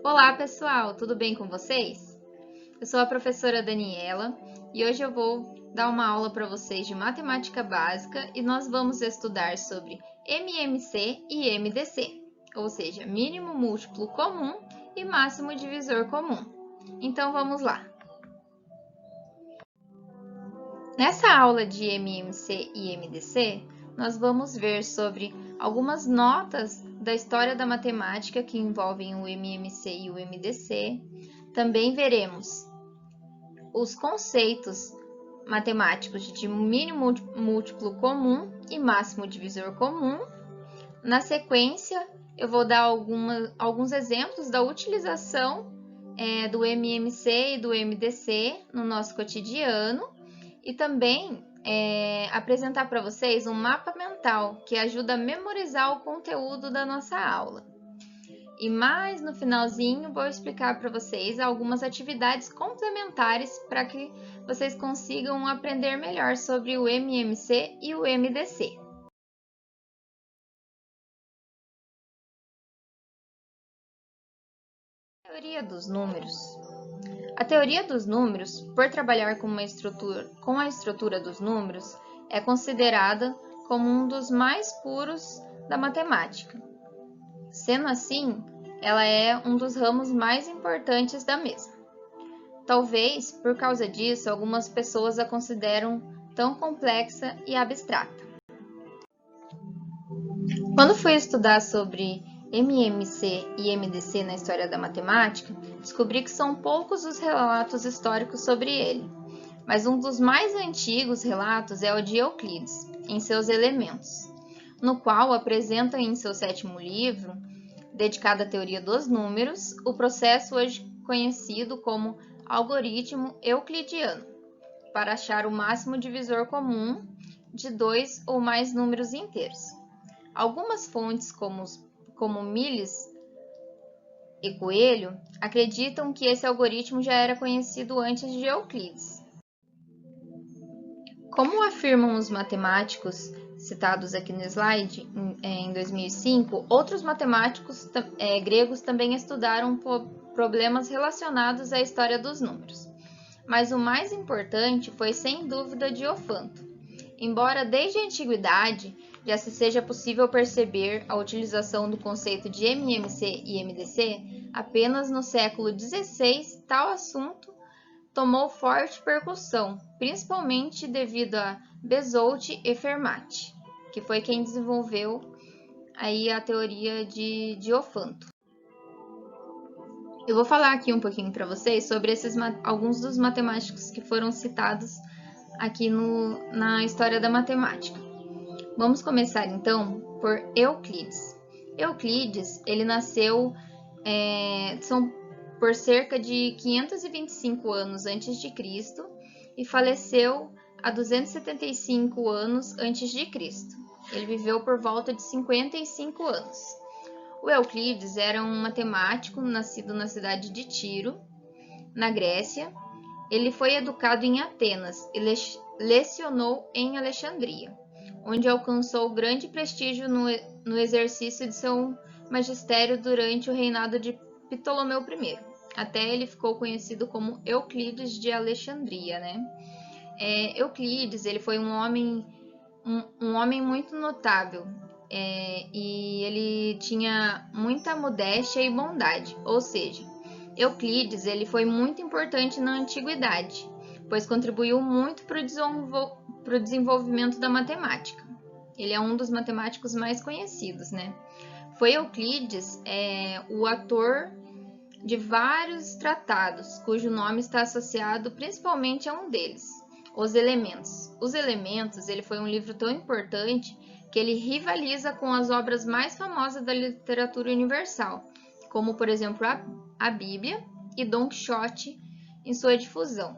Olá, pessoal, tudo bem com vocês? Eu sou a professora Daniela e hoje eu vou dar uma aula para vocês de matemática básica e nós vamos estudar sobre MMC e MDC, ou seja, mínimo múltiplo comum e máximo divisor comum. Então vamos lá. Nessa aula de MMC e MDC, nós vamos ver sobre algumas notas da história da matemática que envolvem o MMC e o MDC. Também veremos os conceitos matemáticos de mínimo múltiplo comum e máximo divisor comum. Na sequência, eu vou dar alguns exemplos da utilização do MMC e do MDC no nosso cotidiano e também apresentar para vocês um mapa mental que ajuda a memorizar o conteúdo da nossa aula. E mais no finalzinho vou explicar para vocês algumas atividades complementares para que vocês consigam aprender melhor sobre o MMC e o MDC. Teoria dos números. A teoria dos números, por trabalhar com a estrutura dos números, é considerada como um dos mais puros da matemática. Sendo assim, ela é um dos ramos mais importantes da mesma. Talvez, por causa disso, algumas pessoas a consideram tão complexa e abstrata. Quando fui estudar sobre MMC e MDC na história da matemática, descobri que são poucos os relatos históricos sobre ele, mas um dos mais antigos relatos é o de Euclides, em seus Elementos, no qual apresenta em seu 7º livro, dedicado à teoria dos números, o processo hoje conhecido como algoritmo euclidiano, para achar o máximo divisor comum de 2 ou mais números inteiros. Algumas fontes, como Miles e Coelho, acreditam que esse algoritmo já era conhecido antes de Euclides. Como afirmam os matemáticos citados aqui no slide, em 2005, outros matemáticos gregos também estudaram problemas relacionados à história dos números. Mas o mais importante foi, sem dúvida, Diofanto. Embora desde a antiguidade já se seja possível perceber a utilização do conceito de MMC e MDC, apenas no século XVI tal assunto tomou forte percussão, principalmente devido a Bezold e Fermat, que foi quem desenvolveu aí a teoria de Diofanto. Eu vou falar aqui um pouquinho para vocês sobre alguns dos matemáticos que foram citados aqui na história da matemática. Vamos começar então por Euclides. Euclides, ele nasceu por cerca de 525 anos antes de Cristo e faleceu há 275 anos antes de Cristo. Ele viveu por volta de 55 anos. O Euclides era um matemático nascido na cidade de Tiro, na Grécia. Ele foi educado em Atenas e lecionou em Alexandria, onde alcançou grande prestígio no exercício de seu magistério durante o reinado de Ptolomeu I. Até ele ficou conhecido como Euclides de Alexandria, né? Euclides, ele foi um homem muito notável e ele tinha muita modéstia e bondade, ou seja, Euclides ele foi muito importante na antiguidade, pois contribuiu muito para o desenvolvimento da matemática. Ele é um dos matemáticos mais conhecidos, né? Foi Euclides o autor de vários tratados, cujo nome está associado principalmente a um deles, Os Elementos. Os Elementos, ele foi um livro tão importante que ele rivaliza com as obras mais famosas da literatura universal, como, por exemplo, a Bíblia e Dom Quixote em sua difusão.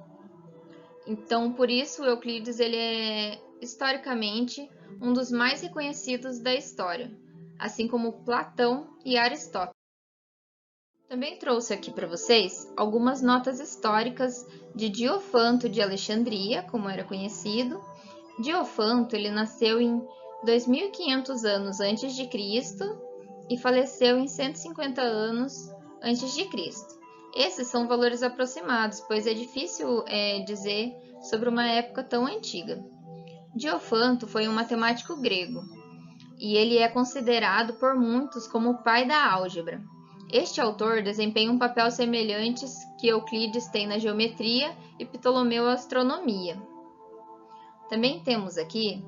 Então, por isso, Euclides ele é, historicamente, um dos mais reconhecidos da história, assim como Platão e Aristóteles. Também trouxe aqui para vocês algumas notas históricas de Diofanto de Alexandria, como era conhecido. Diofanto ele nasceu em 2500 anos antes de Cristo e faleceu em 150 anos a.C. Esses são valores aproximados, pois é difícil dizer sobre uma época tão antiga. Diofanto foi um matemático grego, e ele é considerado por muitos como o pai da álgebra. Este autor desempenha um papel semelhante que Euclides tem na geometria e Ptolomeu na astronomia. Também temos aqui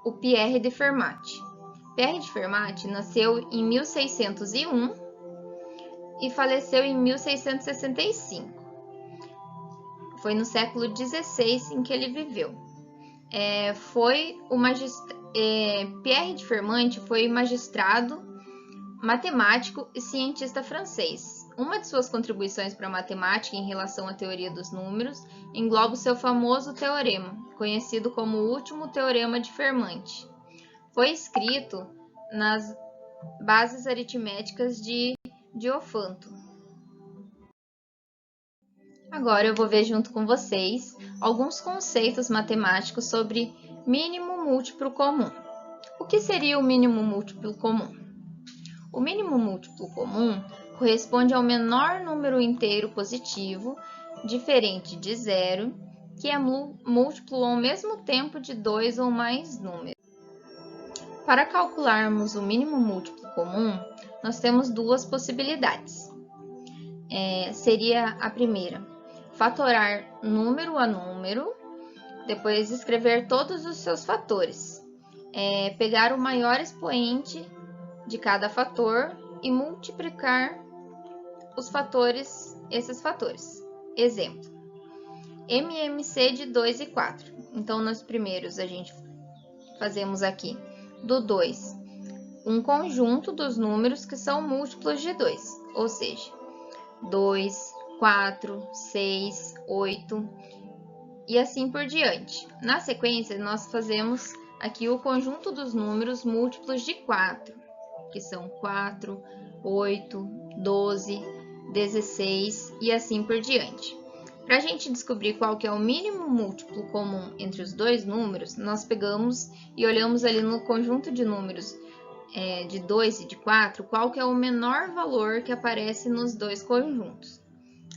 o Pierre de Fermat. Pierre de Fermat nasceu em 1601 e faleceu em 1665. Foi no século XVI em que ele viveu. Pierre de Fermat foi magistrado, matemático e cientista francês. Uma de suas contribuições para a matemática em relação à teoria dos números engloba o seu famoso teorema, conhecido como o último teorema de Fermat. Foi escrito nas bases aritméticas de Diofanto. Agora eu vou ver junto com vocês alguns conceitos matemáticos sobre mínimo múltiplo comum. O que seria o mínimo múltiplo comum? O mínimo múltiplo comum corresponde ao menor número inteiro positivo, diferente de zero, que é múltiplo ao mesmo tempo de dois ou mais números. Para calcularmos o mínimo múltiplo comum, nós temos duas possibilidades. Seria a primeira, fatorar número a número, depois escrever todos os seus fatores. Pegar o maior expoente de cada fator e multiplicar esses fatores. Exemplo, MMC de 2 e 4. Então, nos primeiros, a gente fazemos aqui do 2 um conjunto dos números que são múltiplos de 2, ou seja, 2, 4, 6, 8 e assim por diante. Na sequência, nós fazemos aqui o conjunto dos números múltiplos de 4, que são 4, 8, 12, 16 e assim por diante. Para a gente descobrir qual que é o mínimo múltiplo comum entre os dois números, nós pegamos e olhamos ali no conjunto de números de 2 e de 4, qual que é o menor valor que aparece nos dois conjuntos.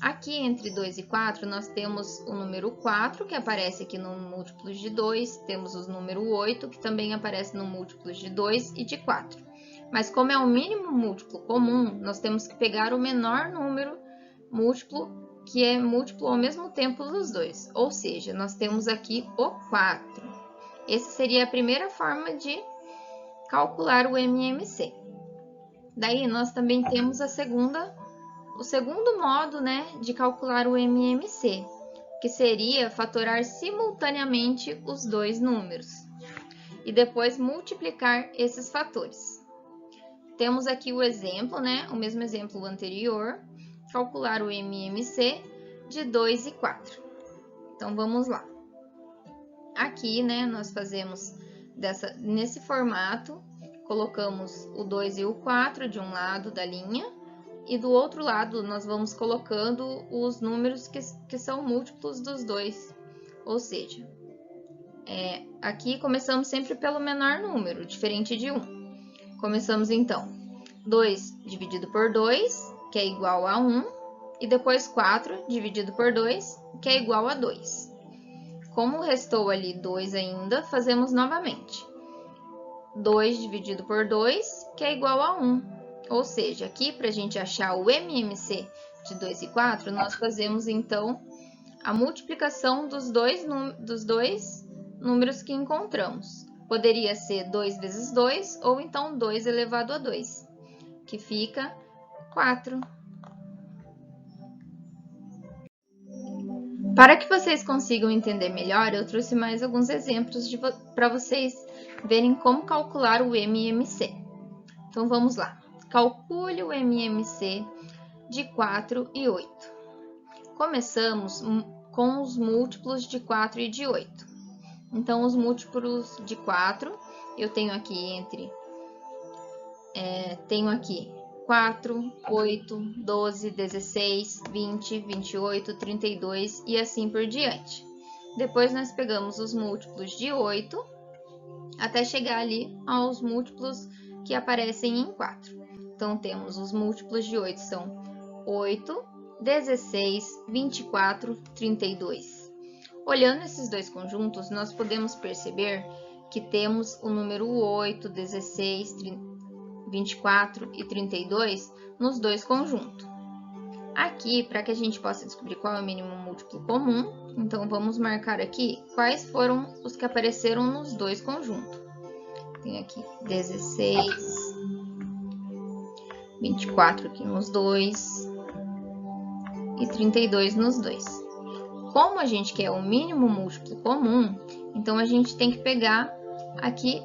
Aqui entre 2 e 4, nós temos o número 4, que aparece aqui no múltiplos de 2, temos o número 8, que também aparece no múltiplos de 2 e de 4. Mas como é o mínimo múltiplo comum, nós temos que pegar o menor número múltiplo, que é múltiplo ao mesmo tempo dos dois, ou seja, nós temos aqui o 4. Essa seria a primeira forma de calcular o MMC. Daí, nós também temos o segundo modo, de calcular o MMC, que seria fatorar simultaneamente os dois números e depois multiplicar esses fatores. Temos aqui o exemplo, o mesmo exemplo anterior, calcular o MMC de 2 e 4. Então, vamos lá. Aqui, nós fazemos nesse formato, colocamos o 2 e o 4 de um lado da linha, e do outro lado nós vamos colocando os números que são múltiplos dos dois. Ou seja, aqui começamos sempre pelo menor número, diferente de 1. Começamos então, 2 dividido por 2, que é igual a 1, e depois 4 dividido por 2, que é igual a 2. Como restou ali 2 ainda, fazemos novamente. 2 dividido por 2, que é igual a 1. Ou seja, aqui para a gente achar o MMC de 2 e 4, nós fazemos então a multiplicação dos dois números que encontramos. Poderia ser 2 vezes 2 ou então 2 elevado a 2, que fica 4. Para que vocês consigam entender melhor, eu trouxe mais alguns exemplos para vocês verem como calcular o MMC. Então, vamos lá. Calcule o MMC de 4 e 8. Começamos com os múltiplos de 4 e de 8. Então, os múltiplos de 4, eu tenho aqui tenho aqui 4, 8, 12, 16, 20, 28, 32 e assim por diante. Depois, nós pegamos os múltiplos de 8 até chegar ali aos múltiplos que aparecem em 4. Então, temos os múltiplos de 8 são 8, 16, 24, 32. Olhando esses dois conjuntos, nós podemos perceber que temos o número 8, 16, 24 e 32 nos dois conjuntos. Aqui, para que a gente possa descobrir qual é o mínimo múltiplo comum, então vamos marcar aqui quais foram os que apareceram nos dois conjuntos. Tem aqui 16, 24 aqui nos dois e 32 nos dois. Como a gente quer o mínimo múltiplo comum, então a gente tem que pegar aqui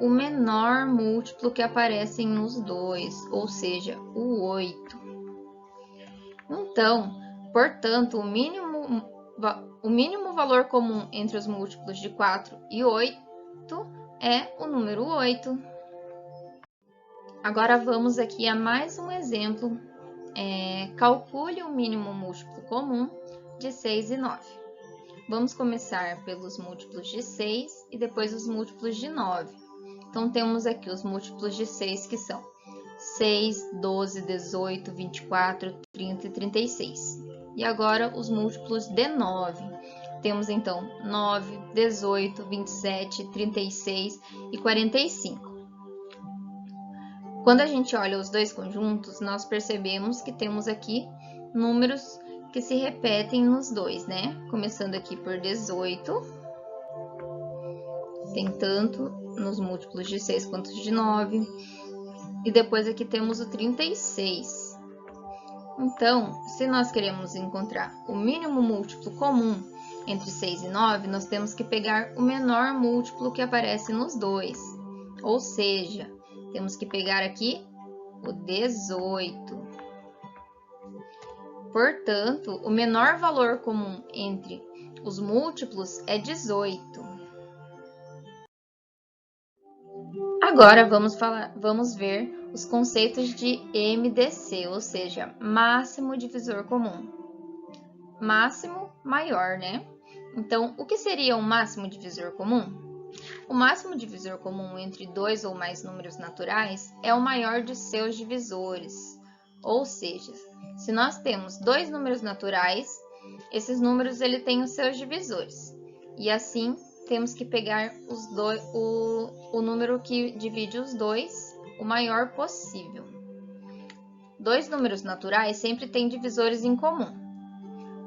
o menor múltiplo que aparece nos dois, ou seja, o 8. Então, portanto, o mínimo valor comum entre os múltiplos de 4 e 8 é o número 8. Agora vamos aqui a mais um exemplo. Calcule o mínimo múltiplo comum de 6 e 9. Vamos começar pelos múltiplos de 6 e depois os múltiplos de 9. Então, temos aqui os múltiplos de 6 que são 6, 12, 18, 24, 30 e 36. E agora os múltiplos de 9. Temos então 9, 18, 27, 36 e 45. Quando a gente olha os dois conjuntos, nós percebemos que temos aqui números que se repetem nos dois, né? Começando aqui por 18, tem tanto nos múltiplos de 6 quanto de 9. E depois aqui temos o 36. Então, se nós queremos encontrar o mínimo múltiplo comum entre 6 e 9, nós temos que pegar o menor múltiplo que aparece nos dois. Ou seja, temos que pegar aqui o 18. Portanto, o menor valor comum entre os múltiplos é 18. Agora vamos ver os conceitos de MDC, ou seja, máximo divisor comum. Máximo maior, né? Então, o que seria um máximo divisor comum? O máximo divisor comum entre dois ou mais números naturais é o maior de seus divisores. Ou seja, se nós temos dois números naturais, esses números têm os seus divisores. E assim, temos que pegar o número que divide os dois, o maior possível. Dois números naturais sempre têm divisores em comum.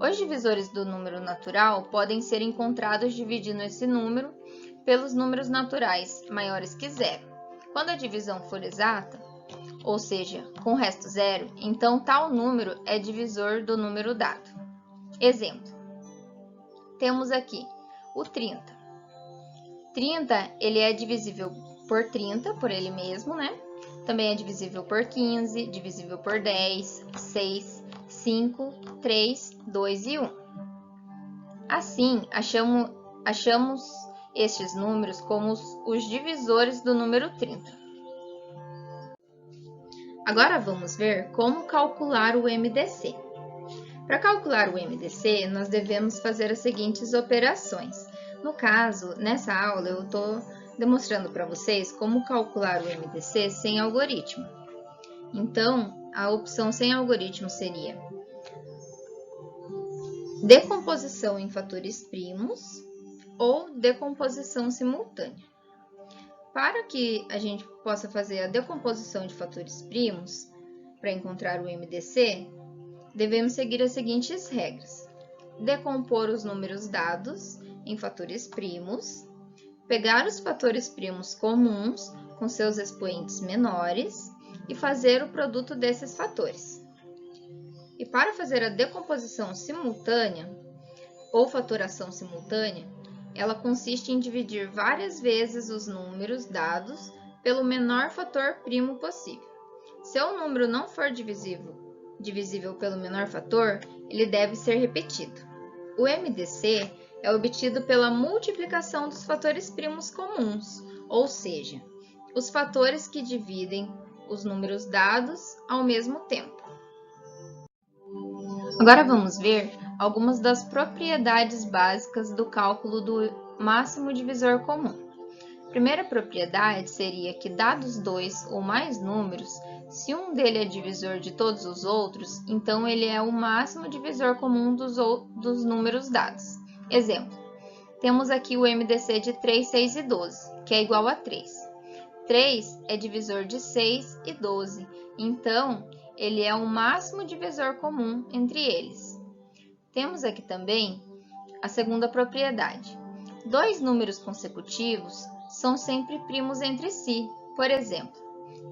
Os divisores do número natural podem ser encontrados dividindo esse número pelos números naturais maiores que zero. Quando a divisão for exata, ou seja, com resto zero, então tal número é divisor do número dado. Exemplo, temos aqui o 30. 30, ele é divisível por 30, por ele mesmo, né? Também é divisível por 15, divisível por 10, 6, 5, 3, 2 e 1. Assim, achamos estes números como os divisores do número 30. Agora vamos ver como calcular o MDC. Para calcular o MDC, nós devemos fazer as seguintes operações. No caso, nessa aula, eu estou demonstrando para vocês como calcular o MDC sem algoritmo. Então, a opção sem algoritmo seria decomposição em fatores primos ou decomposição simultânea. Para que a gente possa fazer a decomposição de fatores primos, para encontrar o MDC, devemos seguir as seguintes regras. Decompor os números dados em fatores primos, pegar os fatores primos comuns com seus expoentes menores e fazer o produto desses fatores. E para fazer a decomposição simultânea ou fatoração simultânea, ela consiste em dividir várias vezes os números dados pelo menor fator primo possível. Se o número não for divisível pelo menor fator, ele deve ser repetido. O MDC é obtido pela multiplicação dos fatores primos comuns, ou seja, os fatores que dividem os números dados ao mesmo tempo. Agora vamos ver algumas das propriedades básicas do cálculo do máximo divisor comum. A primeira propriedade seria que, dados dois ou mais números, Se um dele é divisor de todos os outros, então ele é o máximo divisor comum dos números dados. Exemplo, temos aqui o MDC de 3, 6 e 12, que é igual a 3. 3 é divisor de 6 e 12, então ele é o máximo divisor comum entre eles. Temos aqui também a segunda propriedade. Dois números consecutivos são sempre primos entre si. Por exemplo,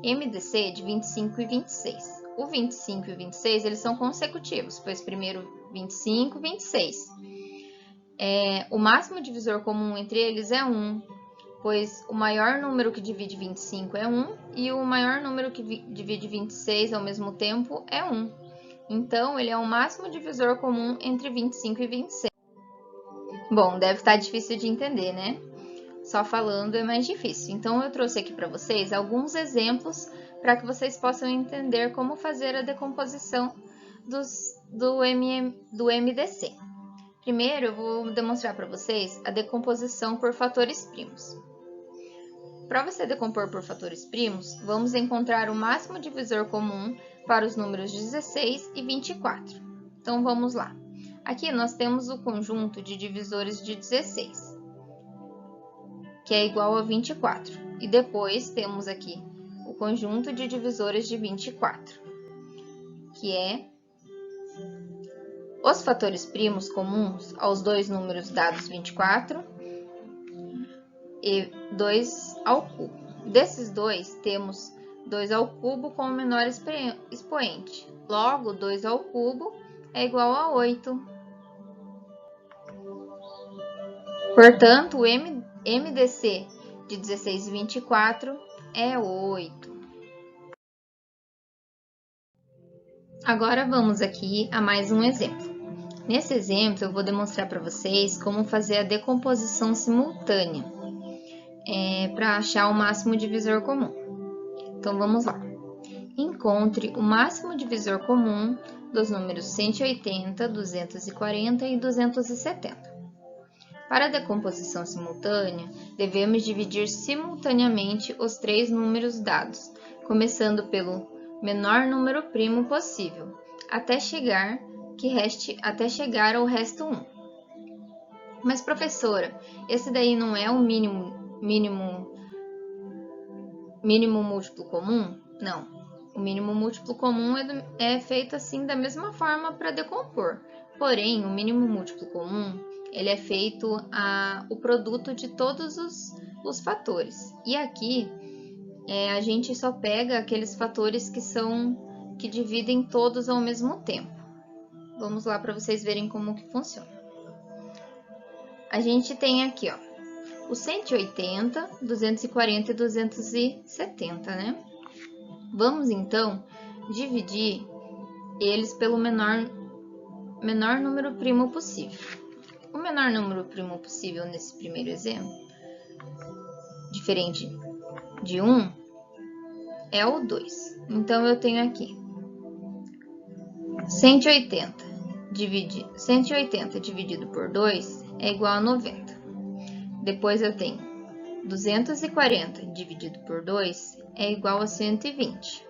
MDC de 25 e 26. O 25 e o 26 eles são consecutivos, pois primeiro 25 e 26. O máximo divisor comum entre eles é 1, pois o maior número que divide 25 é 1 e o maior número que divide 26 ao mesmo tempo é 1. Então, ele é o máximo divisor comum entre 25 e 26. Bom, deve estar difícil de entender, né? Só falando é mais difícil. Então, eu trouxe aqui para vocês alguns exemplos para que vocês possam entender como fazer a decomposição do MDC. Primeiro, eu vou demonstrar para vocês a decomposição por fatores primos. Para você decompor por fatores primos, vamos encontrar o máximo divisor comum para os números 16 e 24. Então, vamos lá. Aqui nós temos o conjunto de divisores de 16, que é igual a 24. E depois temos aqui o conjunto de divisores de 24, que é os fatores primos comuns aos dois números dados 24 e 2 ao cubo. Desses dois, temos 2 ao cubo com o menor expoente. Logo, 2 ao cubo é igual a 8. Portanto, o MDC de 16 e 24 é 8. Agora vamos aqui a mais um exemplo. Nesse exemplo, eu vou demonstrar para vocês como fazer a decomposição simultânea para achar o máximo divisor comum. Então, vamos lá. Encontre o máximo divisor comum dos números 180, 240 e 270. Para a decomposição simultânea, devemos dividir simultaneamente os três números dados, começando pelo menor número primo possível, até chegar ao resto 1. Mas, professora, esse daí não é o mínimo múltiplo comum? Não. O mínimo múltiplo comum é feito assim da mesma forma para decompor. Porém, o mínimo múltiplo comum ele é feito o produto de todos os fatores. E aqui a gente só pega aqueles fatores que dividem todos ao mesmo tempo. Vamos lá para vocês verem como que funciona. A gente tem aqui, ó, os 180, 240 e 270, né? Vamos, então, dividir eles pelo menor número primo possível. O menor número primo possível nesse primeiro exemplo, diferente de 1, é o 2. Então, eu tenho aqui 180 dividido por 2 é igual a 90. Depois eu tenho 240 dividido por 2 é igual a 120.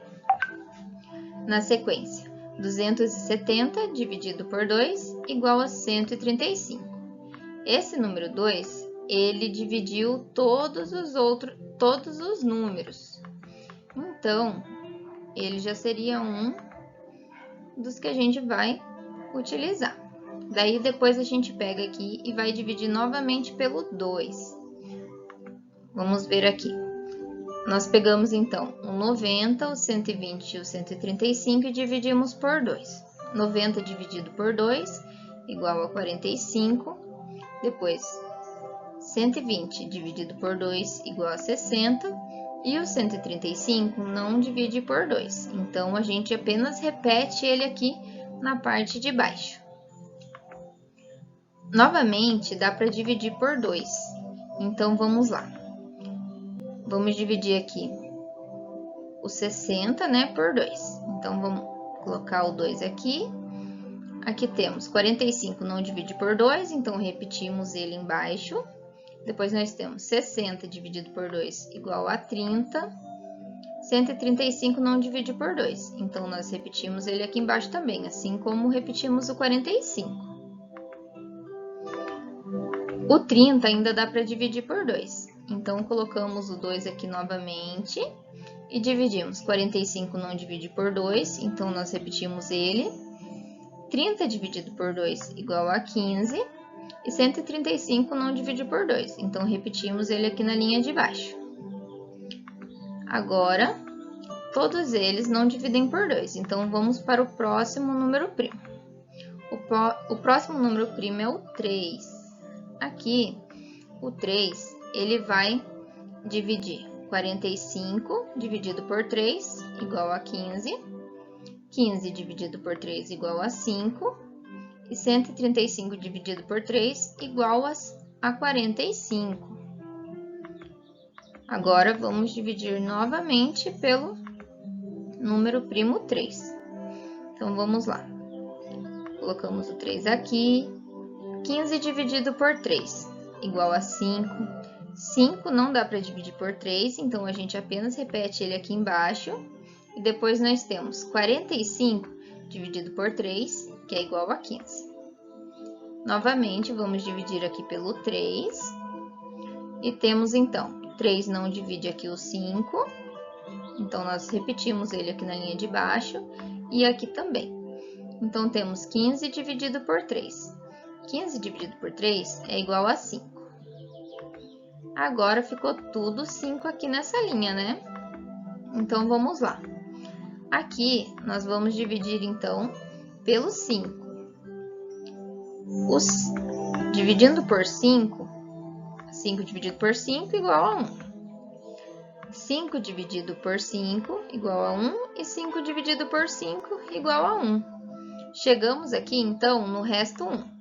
Na sequência, 270 dividido por 2 igual a 135. Esse número 2, ele dividiu todos os números. Então, ele já seria um dos que a gente vai utilizar. Daí, depois a gente pega aqui e vai dividir novamente pelo 2. Vamos ver aqui. Nós pegamos, então, o 90, o 120 e o 135 e dividimos por 2. 90 dividido por 2 igual a 45. Depois, 120 dividido por 2 igual a 60. E o 135 não divide por 2. Então, a gente apenas repete ele aqui na parte de baixo. Novamente, dá para dividir por 2. Então, vamos lá. Vamos dividir aqui o 60, né, por 2. Então, vamos colocar o 2 aqui. Aqui temos 45 não divide por 2, então repetimos ele embaixo. Depois nós temos 60 dividido por 2 igual a 30. 135 não divide por 2, então nós repetimos ele aqui embaixo também, assim como repetimos o 45. O 30 ainda dá para dividir por 2, então colocamos o 2 aqui novamente e dividimos. 45 não divide por 2, então nós repetimos ele. 30 dividido por 2 igual a 15, e 135 não divide por 2, então repetimos ele aqui na linha de baixo. Agora, todos eles não dividem por 2, então vamos para o próximo número primo. O próximo número primo é o 3. Aqui, o 3, ele vai dividir 45 dividido por 3 igual a 15, 15 dividido por 3 igual a 5, e 135 dividido por 3 igual a 45. Agora, vamos dividir novamente pelo número primo 3. Então, vamos lá. Colocamos o 3 aqui. 15 dividido por 3 igual a 5. 5 não dá para dividir por 3, então a gente apenas repete ele aqui embaixo. E depois nós temos 45 dividido por 3, que é igual a 15. Novamente, vamos dividir aqui pelo 3. E temos, então, 3 não divide aqui o 5. Então, nós repetimos ele aqui na linha de baixo e aqui também. Então, temos 15 dividido por 3. 15 dividido por 3 é igual a 5. Agora, ficou tudo 5 aqui nessa linha, né? Então, vamos lá. Aqui, nós vamos dividir, então, pelo 5. Dividindo por 5, 5 dividido por 5 igual a 1. 5 dividido por 5 igual a 1 e 5 dividido por 5 igual a 1. Chegamos aqui, então, no resto 1.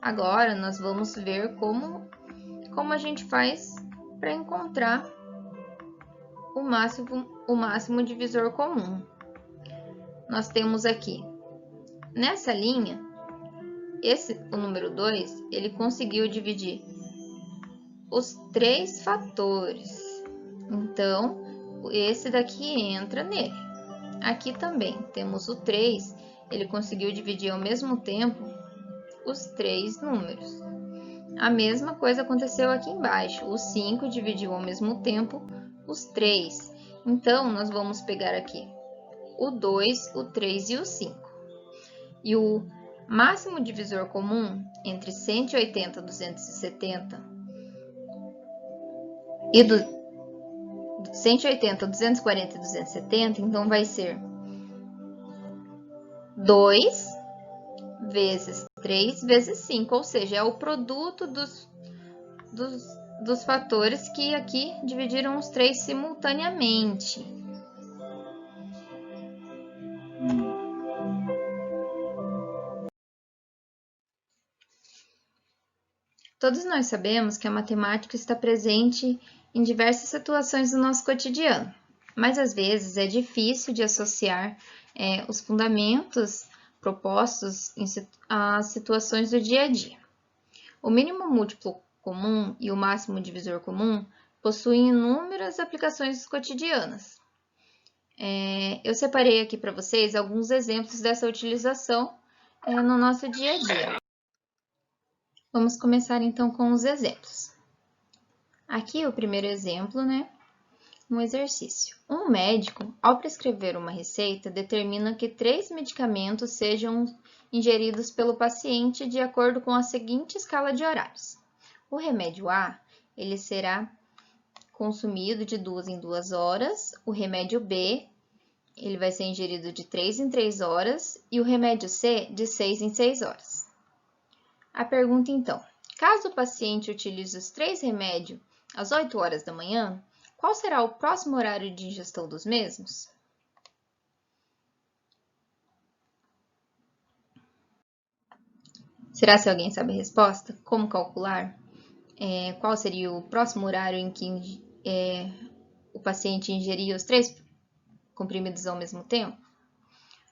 Agora, nós vamos ver como a gente faz para encontrar o máximo divisor comum. Nós temos aqui, nessa linha, o número 2, ele conseguiu dividir os 3 fatores. Então, esse daqui entra nele. Aqui também temos o 3, ele conseguiu dividir ao mesmo tempo os 3 números. A mesma coisa aconteceu aqui embaixo. O 5 dividiu ao mesmo tempo os 3. Então, nós vamos pegar aqui o 2, o 3 e o 5. E o máximo divisor comum entre 180, 270 e 180, 240 e 270, então vai ser 2 vezes 3 vezes 5, ou seja, é o produto dos fatores que aqui dividiram os 3 simultaneamente. Todos nós sabemos que a matemática está presente em diversas situações do nosso cotidiano, mas às vezes é difícil de associar os fundamentos propostos às situações do dia a dia. O mínimo múltiplo comum e o máximo divisor comum possuem inúmeras aplicações cotidianas. Eu separei aqui para vocês alguns exemplos dessa utilização no nosso dia a dia. Vamos começar então com os exemplos. Aqui o primeiro exemplo, um exercício. Um médico, ao prescrever uma receita, determina que 3 medicamentos sejam ingeridos pelo paciente de acordo com a seguinte escala de horários. O remédio A, ele será consumido de 2 em 2 horas, o remédio B, ele vai ser ingerido de 3 em 3 horas e o remédio C, de 6 em 6 horas. A pergunta, então, caso o paciente utilize os 3 remédios às 8 horas da manhã, qual será o próximo horário de ingestão dos mesmos? Será que alguém sabe a resposta? Como calcular? Qual seria o próximo horário em que o paciente ingeria os 3 comprimidos ao mesmo tempo?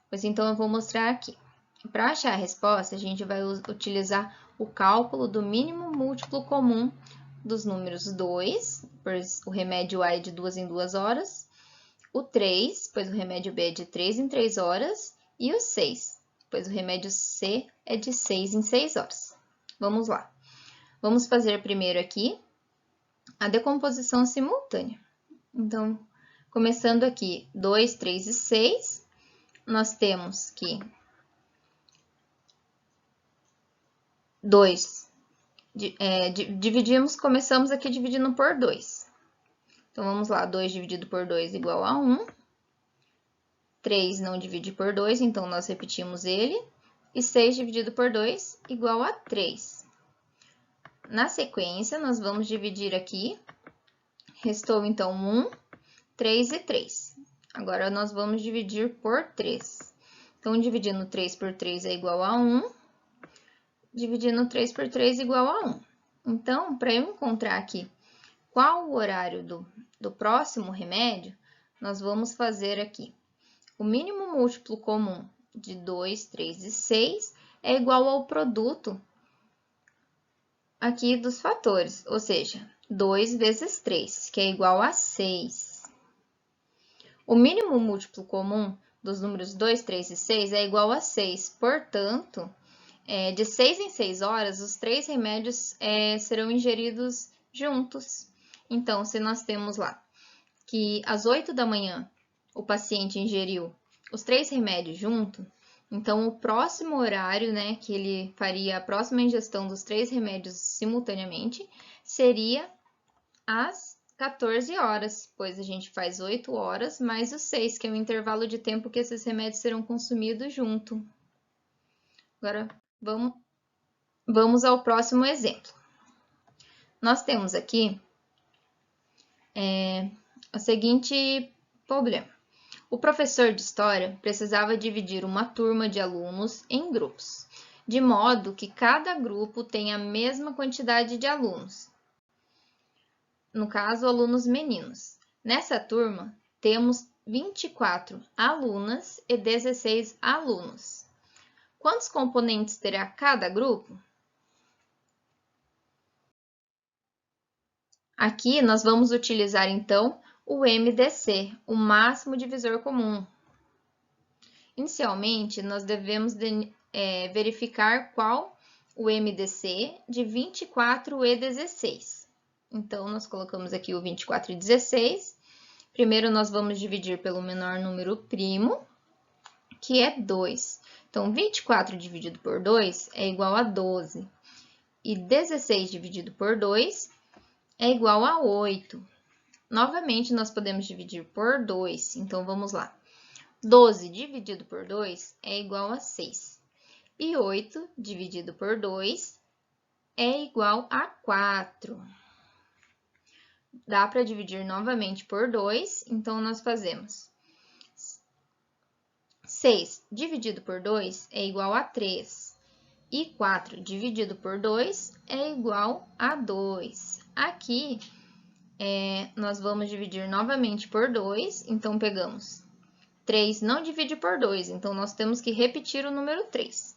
Pois então eu vou mostrar aqui. Para achar a resposta, a gente vai utilizar o cálculo do mínimo múltiplo comum dos números 2, pois o remédio A é de 2 em 2 horas, o 3, pois o remédio B é de 3 em 3 horas, e o 6, pois o remédio C é de 6 em 6 horas. Vamos lá. Vamos fazer primeiro aqui a decomposição simultânea. Então, começando aqui, 2, 3 e 6, nós temos que 2, começamos aqui dividindo por 2. Então, vamos lá, 2 dividido por 2 igual a 1. 3 não divide por 2, então nós repetimos ele. E 6 dividido por 2 igual a 3. Na sequência, nós vamos dividir aqui. Restou, então, 1, 3 e 3. Agora, nós vamos dividir por 3. Então, dividindo 3 por 3 é igual a 1. Dividindo 3 por 3 é igual a 1. Então, para eu encontrar aqui qual o horário do próximo remédio, nós vamos fazer aqui. O mínimo múltiplo comum de 2, 3 e 6 é igual ao produto aqui dos fatores, ou seja, 2 vezes 3, que é igual a 6. O mínimo múltiplo comum dos números 2, 3 e 6 é igual a 6, portanto, de 6 em 6 horas, os 3 remédios serão ingeridos juntos. Então, se nós temos lá que às 8 da manhã o paciente ingeriu os 3 remédios juntos, então o próximo horário, né, que ele faria a próxima ingestão dos 3 remédios simultaneamente, seria às 14 horas, pois a gente faz 8 horas mais os 6, que é o intervalo de tempo que esses remédios serão consumidos junto. Agora, vamos ao próximo exemplo. Nós temos aqui o seguinte problema. O professor de história precisava dividir uma turma de alunos em grupos, de modo que cada grupo tenha a mesma quantidade de alunos. No caso, alunos meninos. Nessa turma, temos 24 alunas e 16 alunos. Quantos componentes terá cada grupo? Aqui nós vamos utilizar então o MDC, o máximo divisor comum. Inicialmente, nós devemos verificar qual o MDC de 24 e 16. Então, nós colocamos aqui o 24 e 16. Primeiro, nós vamos dividir pelo menor número primo, que é 2. Então, 24 dividido por 2 é igual a 12. E 16 dividido por 2 é igual a 8. Novamente, nós podemos dividir por 2. Então, vamos lá. 12 dividido por 2 é igual a 6. E 8 dividido por 2 é igual a 4. Dá para dividir novamente por 2, então nós fazemos 6 dividido por 2 é igual a 3. E 4 dividido por 2 é igual a 2. Aqui, nós vamos dividir novamente por 2, então pegamos 3 não divide por 2, então nós temos que repetir o número 3.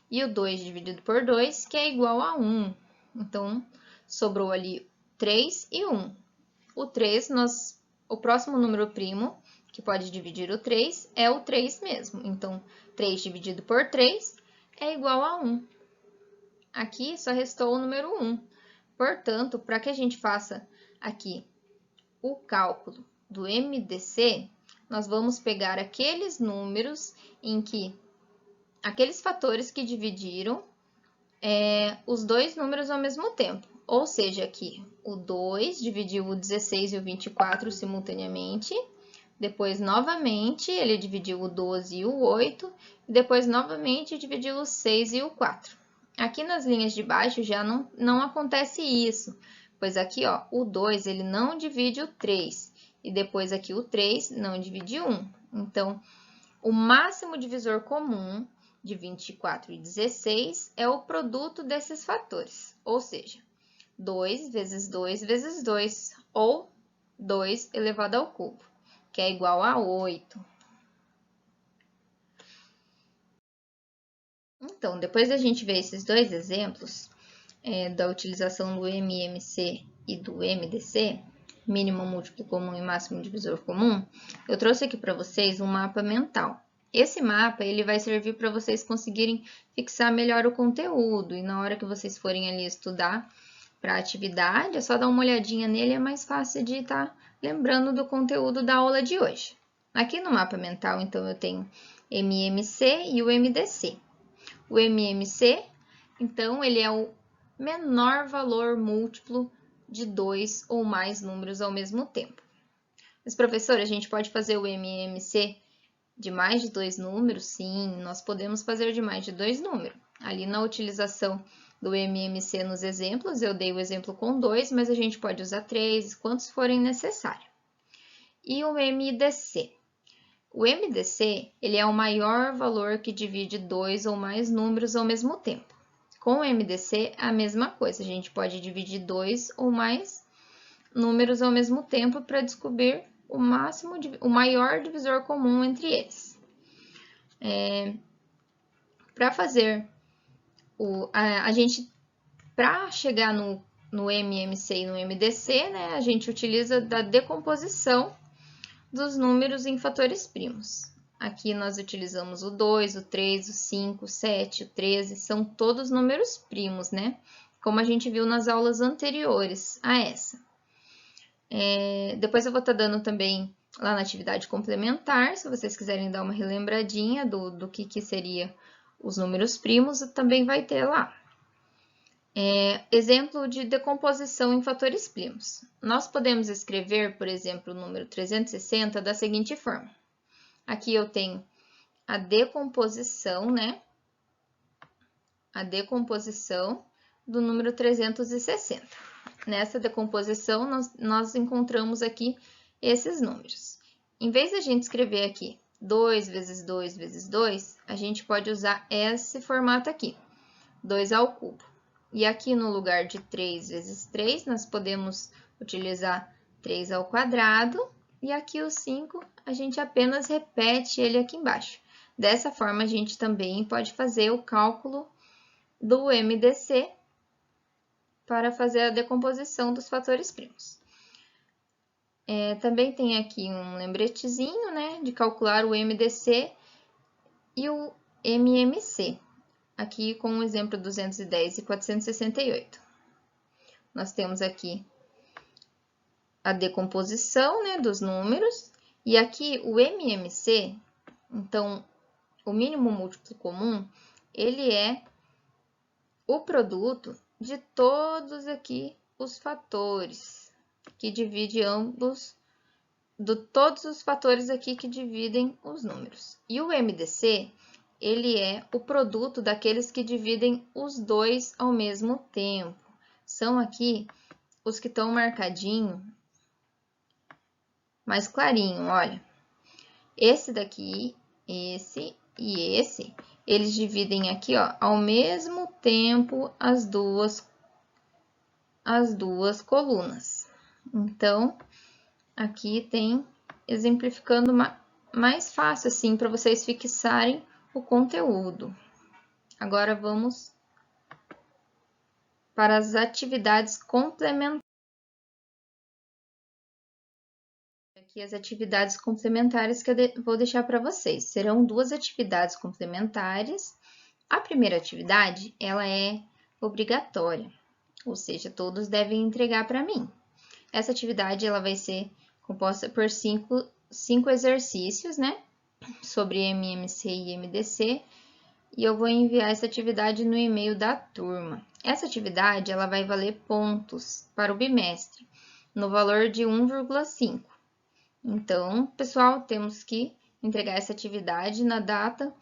E o 2 dividido por 2, que é igual a 1. Então, sobrou ali 3 e 1. O 3, o próximo número primo, que pode dividir o 3, é o 3 mesmo. Então, 3 dividido por 3 é igual a 1. Aqui só restou o número 1. Portanto, para que a gente faça aqui o cálculo do MDC, nós vamos pegar aqueles números em que, aqueles fatores que dividiram os dois números ao mesmo tempo. Ou seja, aqui o 2 dividiu o 16 e o 24 simultaneamente, depois novamente ele dividiu o 12 e o 8, e depois novamente dividiu o 6 e o 4. Aqui nas linhas de baixo já não acontece isso, pois aqui ó, o 2 ele não divide o 3. E depois aqui o 3 não divide 1. Então, o máximo divisor comum de 24 e 16 é o produto desses fatores. Ou seja, 2 vezes 2 vezes 2, ou 2 elevado ao cubo, que é igual a 8. Então, depois da gente ver esses dois exemplos, da utilização do MMC e do MDC, mínimo múltiplo comum e máximo divisor comum, eu trouxe aqui para vocês um mapa mental. Esse mapa ele vai servir para vocês conseguirem fixar melhor o conteúdo e na hora que vocês forem ali estudar para a atividade, é só dar uma olhadinha nele, é mais fácil de estar lembrando do conteúdo da aula de hoje. Aqui no mapa mental, então, eu tenho MMC e o MDC. O MMC, então, ele é o menor valor múltiplo de 2 ou mais números ao mesmo tempo. Mas, professora, a gente pode fazer o MMC de mais de 2 números? Sim, nós podemos fazer de mais de 2 números. Ali na utilização do MMC nos exemplos, eu dei o exemplo com 2, mas a gente pode usar 3, quantos forem necessários. E o MDC? O MDC, ele é o maior valor que divide 2 ou mais números ao mesmo tempo. Com o MDC, a mesma coisa, a gente pode dividir 2 ou mais números ao mesmo tempo para descobrir o maior divisor comum entre eles. Para fazer para chegar no MMC e no MDC, né, a gente utiliza da decomposição dos números em fatores primos. Aqui nós utilizamos o 2, o 3, o 5, o 7, o 13, são todos números primos, né? Como a gente viu nas aulas anteriores a essa. Depois eu vou estar dando também lá na atividade complementar, se vocês quiserem dar uma relembradinha do que seria os números primos, também vai ter lá. Exemplo de decomposição em fatores primos. Nós podemos escrever, por exemplo, o número 360 da seguinte forma. Aqui eu tenho a decomposição, né? A decomposição do número 360. Nessa decomposição, nós encontramos aqui esses números. Em vez de a gente escrever aqui 2 vezes 2 vezes 2, a gente pode usar esse formato aqui, 2 ao cubo. E aqui no lugar de 3 vezes 3, nós podemos utilizar 3 ao quadrado. E aqui o 5, a gente apenas repete ele aqui embaixo. Dessa forma, a gente também pode fazer o cálculo do MDC para fazer a decomposição dos fatores primos. Também tem aqui um lembretezinho, né, de calcular o MDC e o MMC. Aqui com o exemplo 210 e 468. Nós temos aqui a decomposição, né, dos números. E aqui o MMC, então, o mínimo múltiplo comum, ele é o produto de todos aqui os fatores que dividem todos os fatores aqui que dividem os números. E o MDC, ele é o produto daqueles que dividem os dois ao mesmo tempo. São aqui os que estão marcadinho mais clarinho, olha. Esse daqui, esse e esse, eles dividem aqui, ó, ao mesmo tempo as duas colunas. Então, aqui tem exemplificando mais fácil assim para vocês fixarem o conteúdo. Agora vamos para as atividades complementares. Aqui as atividades complementares que eu vou deixar para vocês. Serão 2 atividades complementares. A primeira atividade, ela é obrigatória, ou seja, todos devem entregar para mim. Essa atividade, ela vai ser composta por 5 exercícios, né? Sobre MMC e MDC. E eu vou enviar essa atividade no e-mail da turma. Essa atividade, ela vai valer pontos para o bimestre, no valor de 1,5. Então, pessoal, temos que entregar essa atividade na data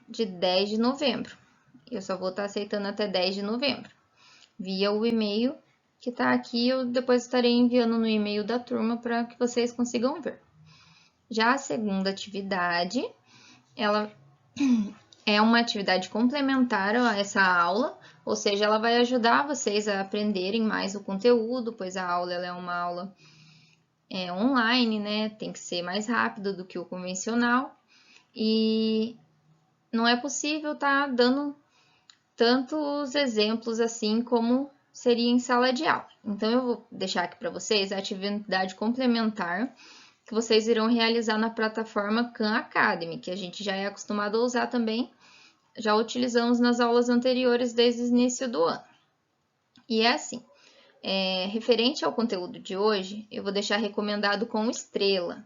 de 10 de novembro. Eu só vou estar aceitando até 10 de novembro. Via o e-mail que está aqui, eu depois estarei enviando no e-mail da turma para que vocês consigam ver. Já a segunda atividade, ela é uma atividade complementar a essa aula, ou seja, ela vai ajudar vocês a aprenderem mais o conteúdo, pois a aula ela é uma aula online, né? Tem que ser mais rápido do que o convencional. E não é possível estar dando tantos exemplos assim como seria em sala de aula. Então, eu vou deixar aqui para vocês a atividade complementar que vocês irão realizar na plataforma Khan Academy, que a gente já é acostumado a usar também, já utilizamos nas aulas anteriores desde o início do ano. E é assim, referente ao conteúdo de hoje, eu vou deixar recomendado com estrela.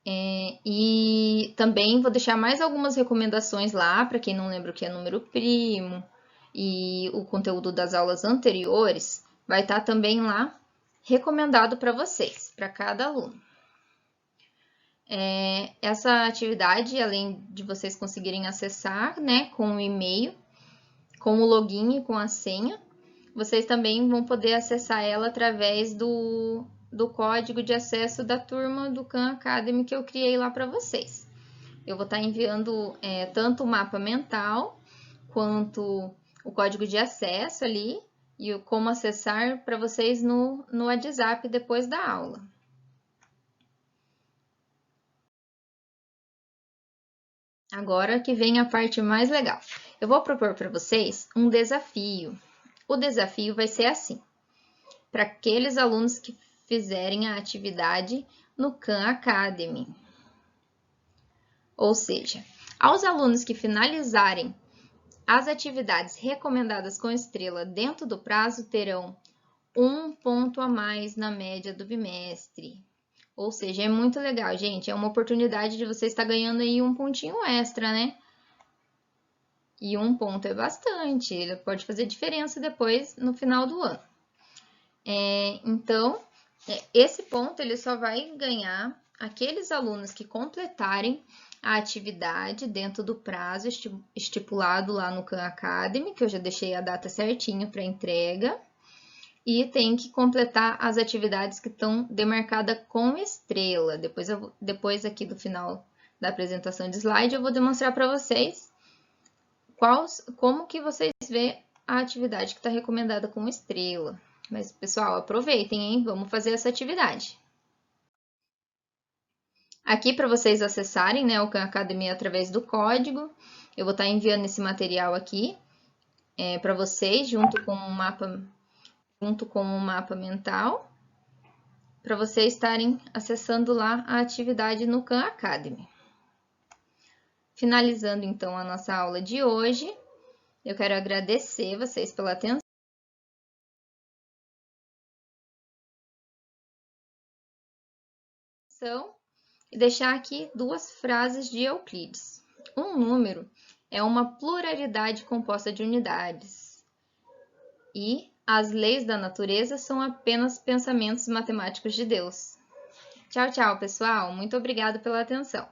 E também vou deixar mais algumas recomendações lá, para quem não lembra o que é número primo, e o conteúdo das aulas anteriores, vai estar também lá recomendado para vocês, para cada aluno. Essa atividade, além de vocês conseguirem acessar, né, com o e-mail, com o login e com a senha, vocês também vão poder acessar ela através do código de acesso da turma do Khan Academy que eu criei lá para vocês. Eu vou estar enviando tanto o mapa mental, quanto o código de acesso ali, e como acessar para vocês no WhatsApp depois da aula. Agora que vem a parte mais legal. Eu vou propor para vocês um desafio. O desafio vai ser assim, para aqueles alunos que fizerem a atividade no Khan Academy. Ou seja, aos alunos que finalizarem as atividades recomendadas com estrela dentro do prazo terão 1 ponto a mais na média do bimestre. Ou seja, é muito legal, gente. É uma oportunidade de você estar ganhando aí um pontinho extra, né? E 1 ponto é bastante. Ele pode fazer diferença depois no final do ano. Então, esse ponto ele só vai ganhar aqueles alunos que completarem a atividade dentro do prazo estipulado lá no Khan Academy, que eu já deixei a data certinho para entrega. E tem que completar as atividades que estão demarcadas com estrela. Depois aqui do final da apresentação de slide, eu vou demonstrar para vocês como que vocês vê a atividade que está recomendada com estrela. Mas, pessoal, aproveitem, hein? Vamos fazer essa atividade. Aqui, para vocês acessarem, né, o Khan Academy através do código, eu vou estar enviando esse material aqui para vocês, junto com o mapa mental, para vocês estarem acessando lá a atividade no Khan Academy. Finalizando, então, a nossa aula de hoje, eu quero agradecer vocês pela atenção e deixar aqui 2 frases de Euclides. Um número é uma pluralidade composta de unidades e as leis da natureza são apenas pensamentos matemáticos de Deus. Tchau, tchau, pessoal. Muito obrigada pela atenção.